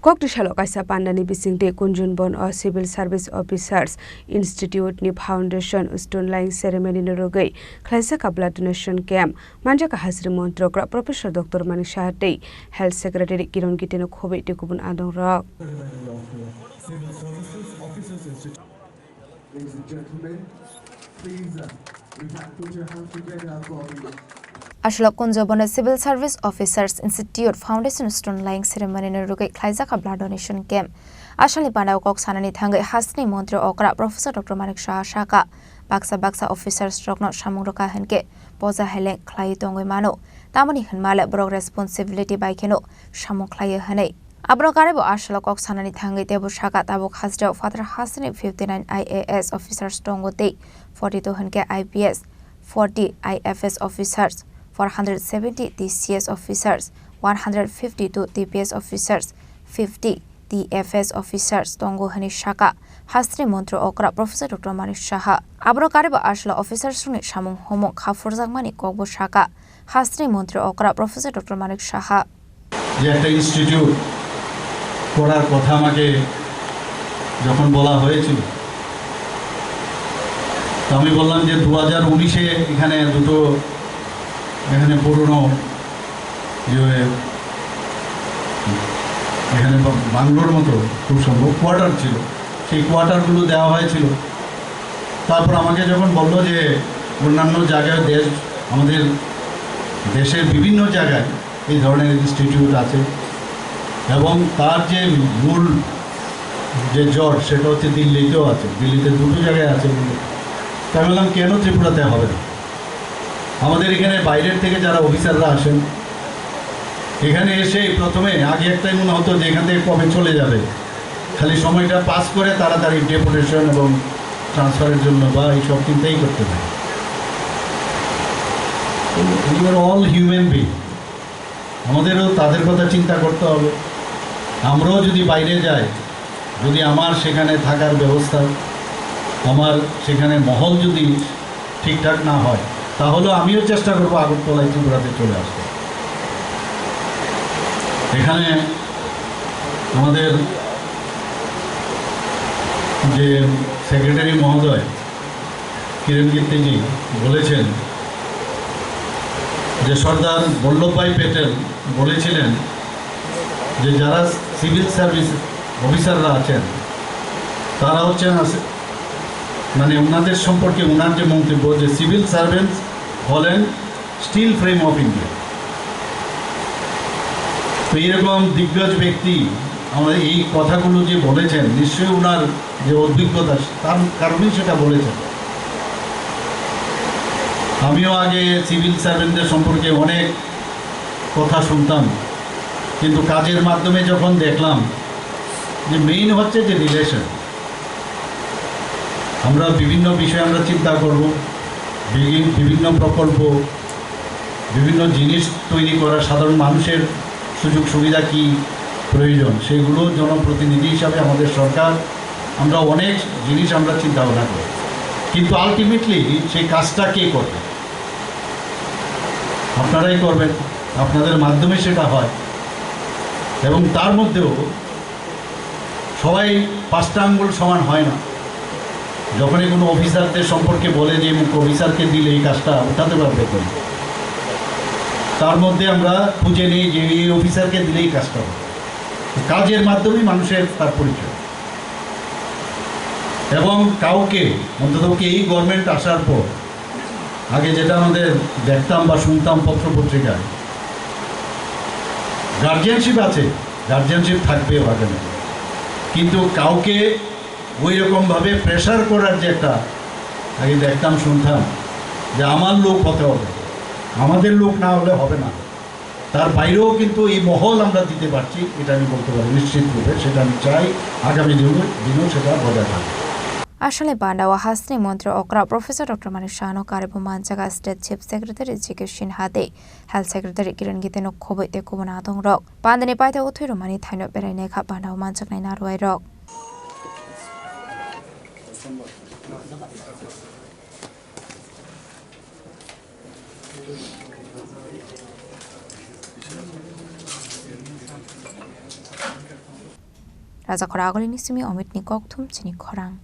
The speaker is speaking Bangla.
Kokdishalo kaisa pandani bisingde kunjunbon o Civil Service Officers Institute ni Foundation Stone Laying Ceremony ni rogai khlaisa blood donation camp manjaka hasri montrokra Professor Dr. Manik Shahatei Health Secretary Kiron Giteno khobe tekubun adong rok Civil Services Officers Institute. Ladies and gentlemen, please put your hands together for the Ashla Kunjobona Civil Service Officers Institute Foundation Stone Laying Ceremony ni rugai khlaisa blood donation camp Ashali Pandao Kok Sanani Thangai Hasni Montri Okra Professor Dr. Manik Shaka Baksa Officers Rokno Shamungroka Henke Poza Heleng Klai Tongoi Mano Tamani Hanmala Brok Responsibility by Keno Shamu Klai Hane Abrokarebo Ashla Kok Sanani Thangai Tebu Shaka Tabuk Hasjo Father Hasni 59 IAS Officers Tongote 42 Henke IPS 40 IFS Officers 470 DCS officers, 152 DPS officers, 50 DFS officers, Tongo Hani Shaka, Hastri Montro Okra, Professor Dr. Manik Shaha, Abrokariba Ashla officers Suni Shamung Homo Khafurzagmani Kogbo Shaka, Hastri Montro Okra, Professor Dr. Manik Shaha. একটা ইনস্টিটিউট করার কথা আমাকে যখন বলা হয়েছিল তো আমি বললাম যে 2019-এ এখানে এখানে পুরনো যে এখানে বাংলোর মতো খুব সম্ভব কোয়ার্টার ছিল সেই কোয়ার্টারগুলো দেওয়া হয়েছিল তারপর আমাকে যখন বলল যে অন্যান্য জায়গায় আমাদের দেশের বিভিন্ন জায়গায় এই ধরনের ইনস্টিটিউট আছে এবং তার যে মূল যে জট সেটা হচ্ছে দিল্লিতেও আছে দিল্লিতে দুটো জায়গায় আছে তাই বললাম কেন ত্রিপুরাতে হবে না আমাদের এখানে বাইরের থেকে যারা অফিসাররা আসেন এখানে এসে প্রথমে আগে একটাই মনে হতো যে এখান থেকে কবে চলে যাবে খালি সময়টা পাস করে তাড়াতাড়ি ডেপুটেশন এবং ট্রান্সফারের জন্য বা এইসব চিন্তাই করতে পারে you are all human being আমাদেরও তাদের কথা চিন্তা করতে হবে আমরাও যদি বাইরে যাই যদি আমার সেখানে থাকার ব্যবস্থা আমার সেখানে মহল যদি ঠিকঠাক না হয় তাহলে আমিও চেষ্টা করবো আগরতলায় ত্রিপুরাতে চলে আসতে এখানে আমাদের যে সেক্রেটারি মহোদয় কিরণ গিত্তেজি বলেছেন যে সর্দার বল্লভভাই পেটেল বলেছিলেন যে যারা সিভিল সার্ভিস অফিসাররা আছেন তারা হচ্ছেন মানে ওনাদের সম্পর্কে ওনার যে মন্তব্য যে সিভিল সার্ভেন্টস হলেন স্টিল ফ্রেম অফ ইন্ডিয়া তো এরকম দিগ্গজ ব্যক্তি আমাদের এই কথাগুলো যে বলেছেন নিশ্চয়ই ওনার যে অভিজ্ঞতা তার কারণেই সেটা বলেছেন আমিও আগে সিভিল সার্ভেন্টদের সম্পর্কে অনেক কথা শুনতাম কিন্তু কাজের মাধ্যমে যখন দেখলাম যে মেইন হচ্ছে যে রিলেশন আমরা বিভিন্ন বিষয়ে আমরা চিন্তা করব বিভিন্ন প্রকল্প বিভিন্ন জিনিস তৈরি করা সাধারণ মানুষের সুযোগ সুবিধা কি প্রয়োজন সেগুলো জনপ্রতিনিধি হিসাবে আমাদের সরকার আমরা অনেক জিনিস আমরা চিন্তা ভাবনা করি কিন্তু আলটিমেটলি সেই কাজটা কে করবে আপনারাই করবেন আপনাদের মাধ্যমে সেটা হয় এবং তার মধ্যেও সবাই পাঁচটা আঙ্গুল সমান হয় না যখনই কোনো অফিসারদের সম্পর্কে বলে যে অফিসারকে দিলে এই কাজটা উঠাতে পারবে করে তার মধ্যে আমরা খুঁজে নিই যে এই অফিসারকে দিলেই কাজটা হবে কাজের মাধ্যমেই মানুষের তার পরিচয় এবং কাউকে অন্তত এই গভর্নমেন্ট আসার পর আগে যেটা আমাদের দেখতাম বা শুনতাম পত্রপত্রিকায় গার্জিয়ানশিপ আছে গার্জিয়ানশিপ থাকবে বাগানে কিন্তু কাউকে ওই রকমভাবে প্রেশার করার যে একটা আগে দেখতাম শুনতাম যে আমার লোক হতে হবে আমাদের লোক না হলে হবে না তার বাইরেও কিন্তু এই মহল আমরা দিতে পারছি এটা আমি বলতে পারি নিশ্চিত রূপে সেটা আমি চাই আগামী দিনেও সেটা বজায় থাকবে Ashali Bandawa Hasni Montro Okra Professor Dr. Manik Shano Karibu Manjaga State Chief Secretary Jikishin Hade Health Secretary Kiran Giteno Khobe Tekubonadong Rock Pandani Paita Uthiru Mani Thaino Bereneka Bandawa Manjak Nai Narwai Rock Raja Khora Agolini Simi Omit Ni Kokthum Chini Khorang.